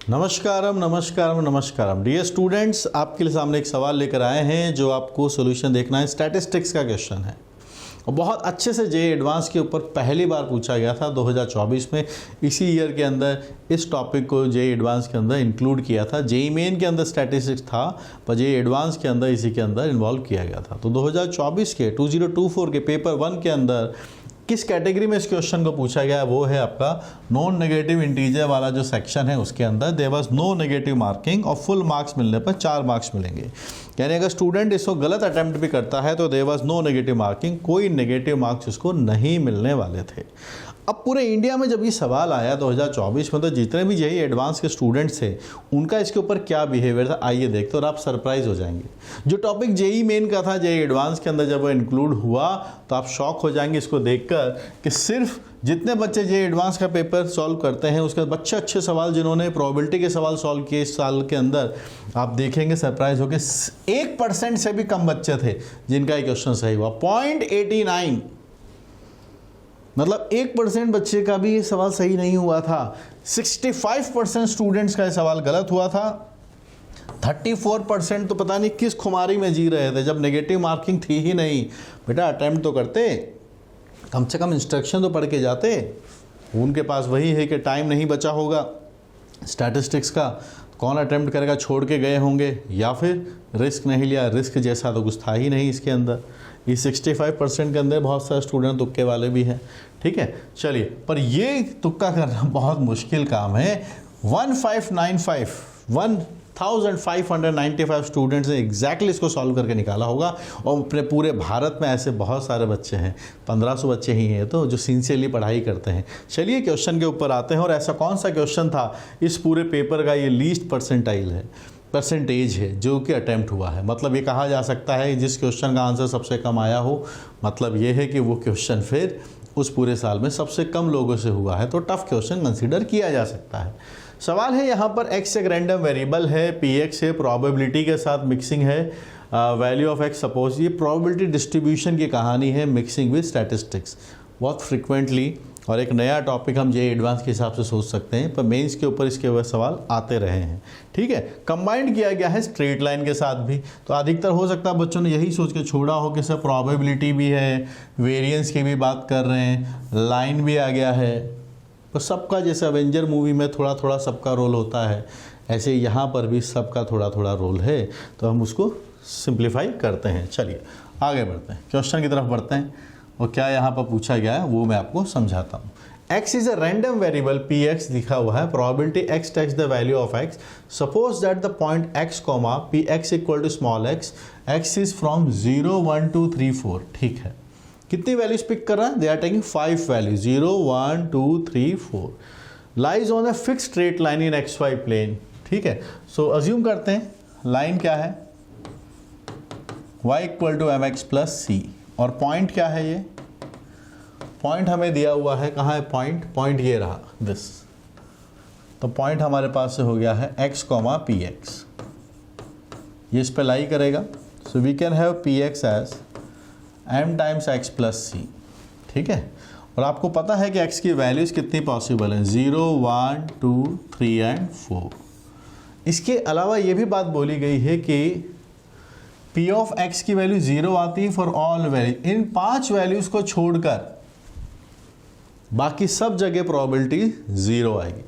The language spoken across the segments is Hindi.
नमस्कारम नमस्कारम नमस्कारम डियर स्टूडेंट्स, आपके लिए सामने एक सवाल लेकर आए हैं जो आपको सॉल्यूशन देखना है। स्टैटिस्टिक्स का क्वेश्चन है और बहुत अच्छे से जेईई एडवांस के ऊपर पहली बार पूछा गया था 2024 में। इसी ईयर के अंदर इस टॉपिक को जेईई एडवांस के अंदर इंक्लूड किया था। जेईई मेन के अंदर स्टैटिस्टिक्स था पर जेईई एडवांस के अंदर इसी के अंदर इन्वॉल्व किया गया था। तो 2024 के 2024 के पेपर 1 के अंदर किस कैटेगरी में इस क्वेश्चन को पूछा गया है वो है आपका नॉन नेगेटिव इंटीजर वाला जो सेक्शन है उसके अंदर there was no negative marking और फुल मार्क्स मिलने पर 4 मार्क्स मिलेंगे। यानी अगर स्टूडेंट इसको गलत अटेम्प्ट भी करता है तो there was no negative marking, कोई नेगेटिव मार्क्स उसको नहीं मिलने वाले थे। अब पूरे इंडिया में जब ये सवाल आया 2024 में तो जितने भी जेईई एडवांस के स्टूडेंट्स थे उनका इसके ऊपर क्या बिहेवियर था आइए देखते और आप सरप्राइज हो जाएंगे। जो टॉपिक जेईई मेन का था जेईई एडवांस के अंदर जब वो इंक्लूड हुआ तो आप शॉक हो जाएंगे इसको देखकर कि सिर्फ जितने बच्चे जेईई एडवांस का पेपर सॉल्व करते हैं उसके बच्चे अच्छे सवाल जिन्होंने प्रोबेबिलिटी के सवाल सॉल्व किए इस साल के अंदर आप देखेंगे सरप्राइज होकर 1% से भी कम बच्चे थे जिनका ये क्वेश्चन सही हुआ। 0.89 मतलब 1% बच्चे का भी ये सवाल सही नहीं हुआ था। 65% स्टूडेंट्स का ये सवाल गलत हुआ था। 34% तो पता नहीं किस खुमारी में जी रहे थे जब नेगेटिव मार्किंग थी ही नहीं। बेटा अटेम्प्ट तो करते, कम से कम इंस्ट्रक्शन तो पढ़ के जाते। उनके पास वही है कि टाइम नहीं बचा होगा स्टैटिस्टिक्स का, कौन अटेम्प्ट करेगा, छोड़ के गए होंगे या फिर रिस्क नहीं लिया। रिस्क जैसा तो कुछ था ही नहीं इसके अंदर। इस 65% के अंदर बहुत सारे स्टूडेंट तुक्के वाले भी हैं। ठीक है, चलिए, पर ये तुक्का करना बहुत मुश्किल काम है। 1595 स्टूडेंट्स ने एग्जैक्टली इसको सॉल्व करके निकाला होगा और अपने पूरे भारत में ऐसे बहुत सारे बच्चे हैं, 1500 बच्चे ही हैं तो जो सिंसियरली पढ़ाई करते हैं। चलिए क्वेश्चन के ऊपर आते हैं और ऐसा कौन सा क्वेश्चन था इस पूरे पेपर का ये लीस्ट परसेंटेज है जो कि अटेम्प्ट हुआ है। मतलब ये कहा जा सकता है जिस क्वेश्चन का आंसर सबसे कम आया हो, मतलब ये है कि वो क्वेश्चन फिर उस पूरे साल में सबसे कम लोगों से हुआ है, तो टफ क्वेश्चन कंसीडर किया जा सकता है। सवाल है यहाँ पर x एक रैंडम वेरिएबल है, px है, प्रोबेबिलिटी के साथ मिक्सिंग है, वैल्यू ऑफ x सपोज। ये प्रोबेबिलिटी डिस्ट्रीब्यूशन की कहानी है मिक्सिंग विद स्टैटिस्टिक्स। बहुत फ्रिक्वेंटली और एक नया टॉपिक हम जेईई एडवांस के हिसाब से सोच सकते हैं पर मेंस के ऊपर इसके ऊपर सवाल आते रहे हैं। ठीक है, कंबाइंड किया गया है स्ट्रेट लाइन के साथ भी, तो अधिकतर हो सकता है बच्चों ने यही सोच के छोड़ा हो कि सर प्रोबेबिलिटी भी है, वेरिएंस की भी बात कर रहे हैं, लाइन भी आ गया है। तो सबका जैसे एवेंजर मूवी में थोड़ा थोड़ा सबका रोल होता है ऐसे यहाँ पर भी सबका थोड़ा थोड़ा रोल है, तो हम उसको सिंप्लीफाई करते हैं। चलिए आगे बढ़ते हैं, क्वेश्चन की तरफ बढ़ते हैं और क्या यहाँ पर पूछा गया है वो मैं आपको समझाता हूँ। x is a random variable px लिखा हुआ है, probability x takes the value of x। Suppose that the point x comma px equal to small x, x is from 0 1 2 3 4। ठीक है, कितनी वैल्यूज पिक कर रहा है? They are taking 5 value 0 1 2 3 4 lies on a fix straight line in xy plane. ठीक है, सो अज्यूम करते हैं लाइन क्या है, y equal to mx plus C, और पॉइंट क्या है? ये पॉइंट हमें दिया हुआ है, कहाँ है पॉइंट ये रहा दिस। तो पॉइंट हमारे पास से हो गया है x कॉमा px, ये इस पे लाई करेगा। So we can have px as m times x plus C. ठीक है, और आपको पता है कि x की वैल्यूज कितनी पॉसिबल है, 0 1 2 3 एंड 4। इसके अलावा ये भी बात बोली गई है कि p ऑफ x की वैल्यू 0 आती है for all value. In 5 values को छोड़कर बाकी सब जगह प्रोबेबिलिटी 0 आएगी।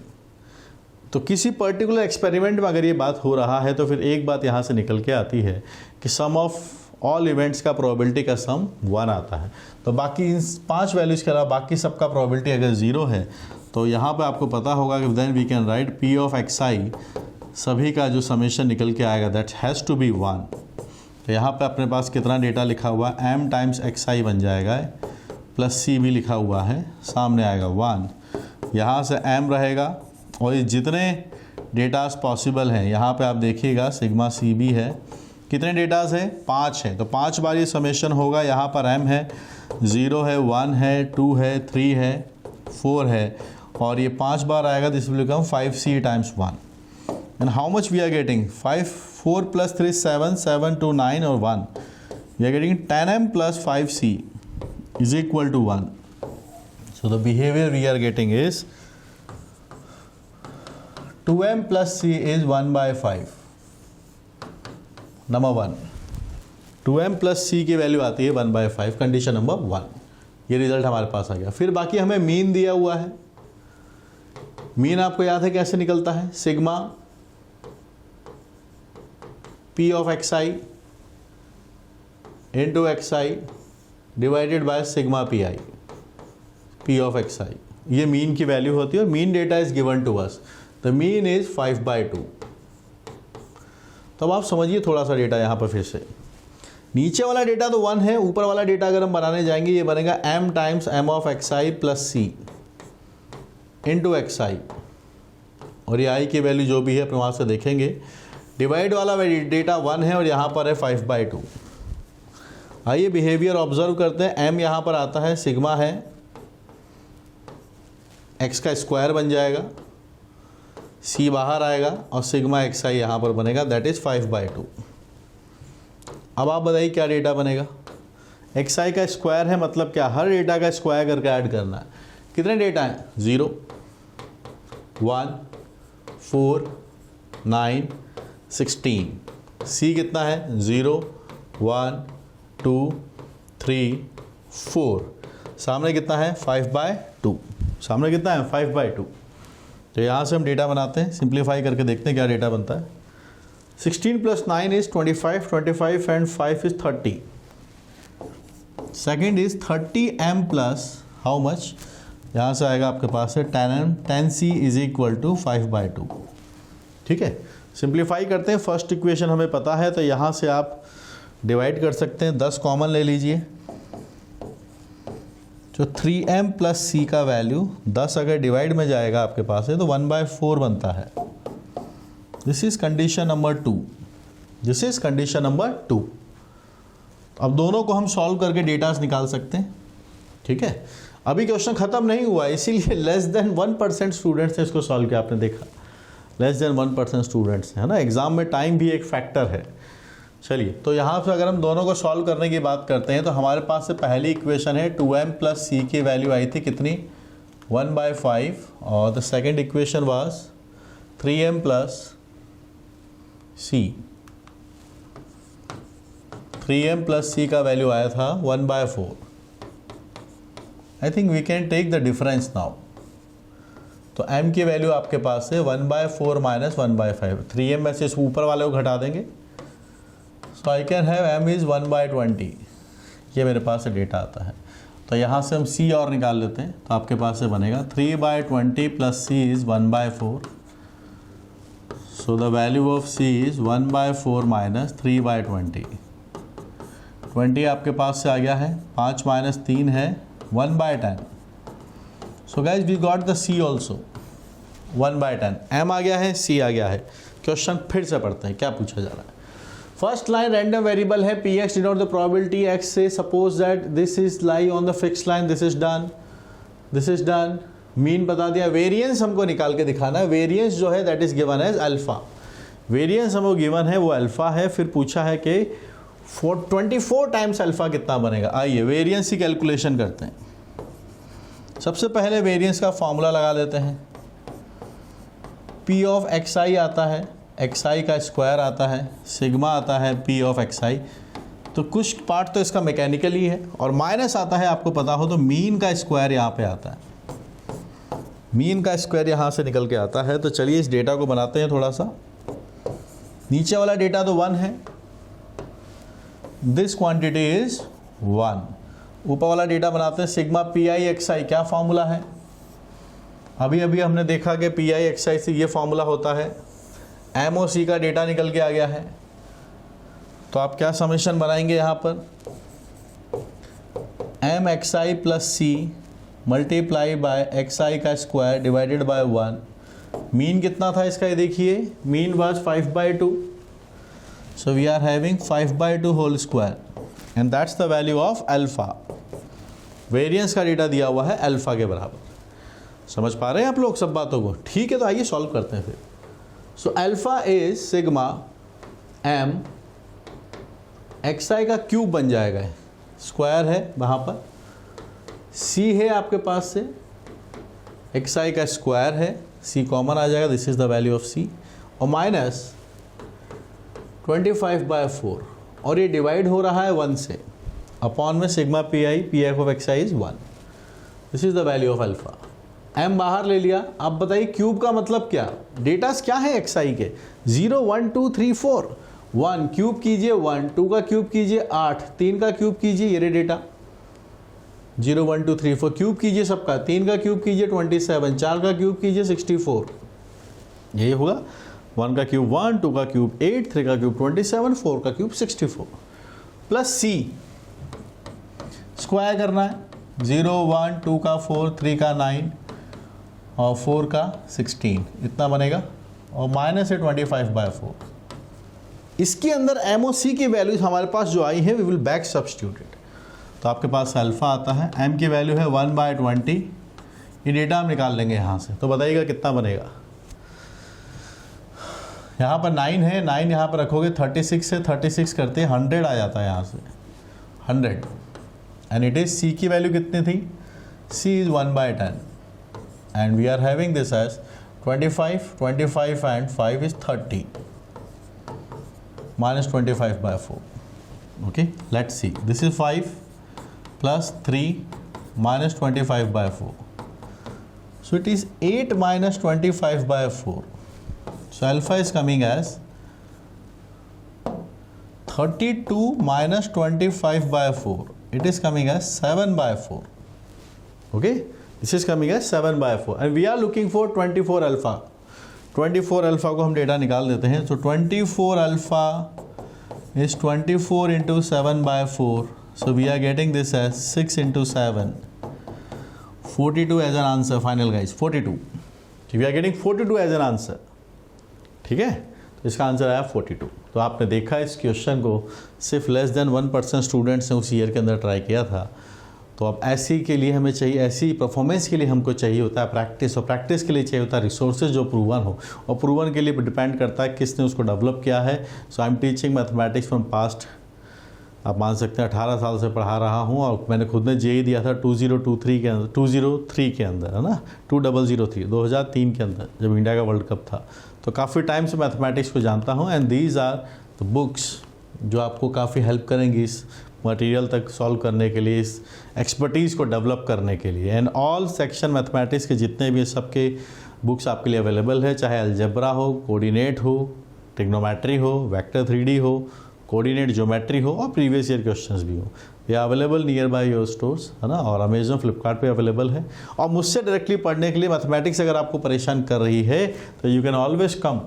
तो किसी पर्टिकुलर एक्सपेरिमेंट में अगर ये बात हो रहा है तो फिर एक बात यहाँ से निकल के आती है कि सम ऑफ ऑल इवेंट्स का प्रोबेबिलिटी का सम 1 आता है। तो बाकी इन 5 वैल्यूज के अलावा बाकी सबका प्रोबेबिलिटी अगर 0 है तो यहाँ पे आपको पता होगा कि then we can write p of xi, सभी का जो समेशन निकल के आएगा दैट हैज़ टू बी 1। तो यहाँ पे अपने पास कितना डेटा लिखा हुआ है, m टाइम्स xi बन जाएगा, प्लस c भी लिखा हुआ है, सामने आएगा 1, यहाँ से m रहेगा और ये जितने डेटास पॉसिबल हैं यहाँ पे आप देखिएगा सिग्मा c भी है। कितने डेटास हैं? 5 है, तो 5 बार ये समेशन होगा। यहाँ पर m है, 0 है, 1 है, 2 है, 3 है, 4 है, और ये 5 बार आएगा, this will become 5c times 1। And how much we are getting? 4 plus 3 7 7 2 9 और 1, we are getting 10m plus 5c is equal to 1. So the behavior we are getting is 2m plus C is 1/5। Number 1, 2m plus C की वैल्यू आती है 1/5, कंडीशन नंबर 1। ये रिजल्ट हमारे पास आ गया। फिर बाकी हमें मीन दिया हुआ है। मीन आपको याद है कैसे निकलता है? Sigma p of xi into xi divided by sigma pi, p of xi। ये मीन की वैल्यू होती है और mean data is given to us. The mean is 5/2। तो अब आप समझिए थोड़ा सा डेटा यहाँ पर फिर से। नीचे वाला डेटा तो 1 है, ऊपर वाला डेटा अगर हम बनाने जाएंगे ये बनेगा m times m of xi plus C into xi, और ये i की वैल्यू जो भी है अपने वहाँ से देखेंगे। डिवाइड वाला डेटा 1 है और यहाँ पर है 5/2। आइए बिहेवियर ऑब्जर्व करते हैं। m यहाँ पर आता है, सिग्मा है, x का स्क्वायर बन जाएगा, c बाहर आएगा और सिग्मा xi यहाँ पर बनेगा, दैट इज 5/2। अब आप बताइए क्या डेटा बनेगा? xi का स्क्वायर है मतलब क्या? हर डेटा का स्क्वायर करके ऐड करना है। कितने डेटा हैं? 0, 1, 4, 9, 16। c कितना है? 0, 1, 2, 3, 4। सामने कितना है? 5/2। सामने कितना है? 5/2। तो यहाँ से हम डेटा बनाते हैं, सिंप्लीफाई करके देखते हैं क्या डेटा बनता है। 16 plus 9 is 25, 25 and 5 is 30। Second is 30m plus how much? यहाँ से आएगा आपके पास है 10m, 10c is equal to 5/2। ठीक है, सिंप्लीफाई करते हैं। फर्स्ट इक्वेशन हमें पता है तो यहाँ से आप डिवाइड कर सकते हैं। 10 कॉमन ले लीजिए, जो 3m प्लस c का वैल्यू 10 अगर डिवाइड में जाएगा आपके पास है तो 1/4 बनता है। This is condition number 2। This is condition number 2। अब दोनों को हम सॉल्व करके डेटास निकाल सकते हैं। ठीक है, अभी क्वेश्चन खत्म नहीं हुआ, इसीलिए लेस देन 1% स्टूडेंट्स ने इसको सॉल्व किया। आपने देखा लेस देन 1% स्टूडेंट्स है ना। एग्जाम में टाइम भी एक फैक्टर है। चलिए, तो यहाँ से अगर हम दोनों को सॉल्व करने की बात करते हैं तो हमारे पास से पहली इक्वेशन है 2m प्लस सी की वैल्यू आई थी कितनी? 1/5, और the second equation was 3m plus C. 3m plus C का वैल्यू आया था 1/4। I think we can take the difference now. तो m की वैल्यू आपके पास है 1/4 माइनस 1/5। 3m में से इस ऊपर वाले को घटा देंगे, so I can have m is 1/20। ये मेरे पास से डेटा आता है। तो यहाँ से हम c और निकाल लेते हैं तो आपके पास से बनेगा 3/20 plus c is 1/4। So the value of c is 1/4 minus 3/20। 20 आपके पास से आ गया है, 5 माइनस 3 है 1/10। So guys we got the c also 1/10। m आ गया है, c आ गया है। क्वेश्चन फिर से पढ़ते हैं क्या पूछा जा रहा है। फर्स्ट लाइन रैंडम वेरिएबल है px denote the probability x से suppose that this is lie on the fix line, this is done, this is done. Mean बता दिया। वेरिएंस हमको निकाल के दिखाना है। वेरिएंस जो है that is given as alpha. Variance हमको गिवन है वो अल्फा है। फिर पूछा है कि 24 टाइम्स अल्फा कितना बनेगा। आइए वेरिएंस की कैलकुलेशन करते हैं। सबसे पहले वेरिएंस का फॉर्मूला लगा देते हैं। p ऑफ xi आता है, xi का स्क्वायर आता है, सिग्मा आता है p ऑफ xi। तो कुछ पार्ट तो इसका मैकेनिकली है और माइनस आता है, आपको पता हो तो मीन का स्क्वायर यहाँ पे आता है। मीन का स्क्वायर यहाँ से निकल के आता है। तो चलिए इस डेटा को बनाते हैं थोड़ा सा। नीचे वाला डेटा तो 1 है, दिस क्वांटिटी इज 1। ऊपर वाला डेटा बनाते हैं। सिग्मा पी आई एक्स आई क्या फार्मूला है? अभी अभी हमने देखा कि पी आई एक्स आई से ये फार्मूला होता है। एम ओ सी का डेटा निकल के आ गया है। तो आप क्या समेशन बनाएंगे यहाँ पर? M X I plus C multiply by X I का स्क्वायर डिवाइडेड बाय 1। मीन कितना था इसका, ये देखिए, mean was 5/2। So we are having 5/2 whole square and that's the value of alpha. Variance का डेटा दिया हुआ है अल्फा के बराबर। समझ पा रहे हैं आप लोग सब बातों को? ठीक है, तो आइए सॉल्व करते हैं फिर। So alpha is sigma M X I का क्यूब बन जाएगा, स्क्वायर है वहाँ पर, सी है आपके पास से, एक्स आई का स्क्वायर है सी कॉमन आ जाएगा, this is the value of C, और माइनस 25/4, और ये डिवाइड हो रहा है 1 से, अपॉन में sigma P I of X I is 1, this is the value of alpha. M बाहर ले लिया। अब बताइए क्यूब का मतलब क्या, डेटास क्या है एक्स आई के, 0 1 2 3 4, 1 क्यूब कीजिए 1, 2 का क्यूब कीजिए 8, 3 का क्यूब कीजिए, ये रे डेटा 0 1 2 3 4, क्यूब कीजिए सबका, 3 का क्यूब कीजिए 27, 4 का क्यूब कीजिए 64, यही होगा। 1 का क्यूब 1, 2 का क्यूब 8, 3 का क्यूब 27, 4 का क्यूब 64, प्लस सी स्क्वायर करना है, 0 1 2 का 4, 3 का 9 और 4 का 16, इतना बनेगा, और माइनस है 25/4। इसके अंदर एम ओ सी की वैल्यूज हमारे पास जो आई है वी विल बैक सब्स्टिट्यूटेड, तो आपके पास अल्फा आता है, एम की वैल्यू है 1/20, ये डेटा हम निकाल लेंगे यहाँ से, तो बताइएगा कितना बनेगा। यहाँ पर 9 है, 9 यहाँ पर रखोगे, 36 से 36 करते 100 आ जाता है यहाँ से, 100, एंड इट इज सी की वैल्यू कितनी थी, C is 1/10, and we are having this as 25 and 5 is 30 minus 25/4. Okay, let's see. This is 5 plus 3 minus 25/4. So it is 8 minus 25/4. So alpha is coming as 32 minus 25/4. It is coming as 7/4. Okay, this is coming as 7/4, and we are looking for 24 alpha. 24 alpha को हम डेटा निकाल देते हैं, तो 24 alpha is 24 into 7/4, so we are getting this as 6 into 7, 42 as an answer final guys, 42, we are getting 42 as an answer, ठीक है, तो इसका आंसर आया 42। तो आपने देखा इस क्वेश्चन को सिर्फ लेस देन 1% स्टूडेंट्स ने उस ईयर के अंदर ट्राई किया था। तो अब ऐसी के लिए हमें चाहिए, ऐसी परफॉर्मेंस के लिए हमको चाहिए होता है प्रैक्टिस, और प्रैक्टिस के लिए चाहिए होता है रिसोर्सेज जो प्रूवन हो, और प्रूवन के लिए डिपेंड करता है किसने उसको डेवलप किया है। So I am teaching mathematics from past, आप मान सकते हैं 18 साल से पढ़ा रहा हूँ, और मैंने खुद ने जेई दिया था 2003 के अंदर, 2003 के अंदर है ना, 2003 2003 के अंदर जब इंडिया का वर्ल्ड कप था। तो काफ़ी टाइम से मैथमेटिक्स को जानता हूँ, and these are the books जो आपको काफ़ी हेल्प करेंगी इस मटेरियल तक सॉल्व करने के लिए, इस एक्सपर्टीज़ को डेवलप करने के लिए। एंड ऑल सेक्शन मैथमेटिक्स के जितने भी सबके बुक्स आपके लिए अवेलेबल है, चाहे अलजेब्रा हो, कोऑर्डिनेट हो, ट्रिग्नोमेट्री हो, वेक्टर 3D हो, कोऑर्डिनेट ज्योमेट्री हो, और प्रीवियस ईयर क्वेश्चंस भी हो, ये available near by your stores है ना, और अमेजन फ्लिपकार्ट पे अवेलेबल है। और मुझसे डायरेक्टली पढ़ने के लिए मैथमेटिक्स अगर आपको परेशान कर रही है तो you can always come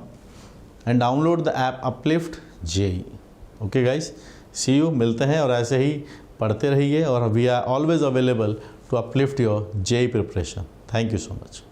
and download the app Uplift JEE. Okay guys, see you, मिलते हैं, और ऐसे ही पढ़ते रहिए, और we are always available to uplift your JEE preparation. Thank you so much.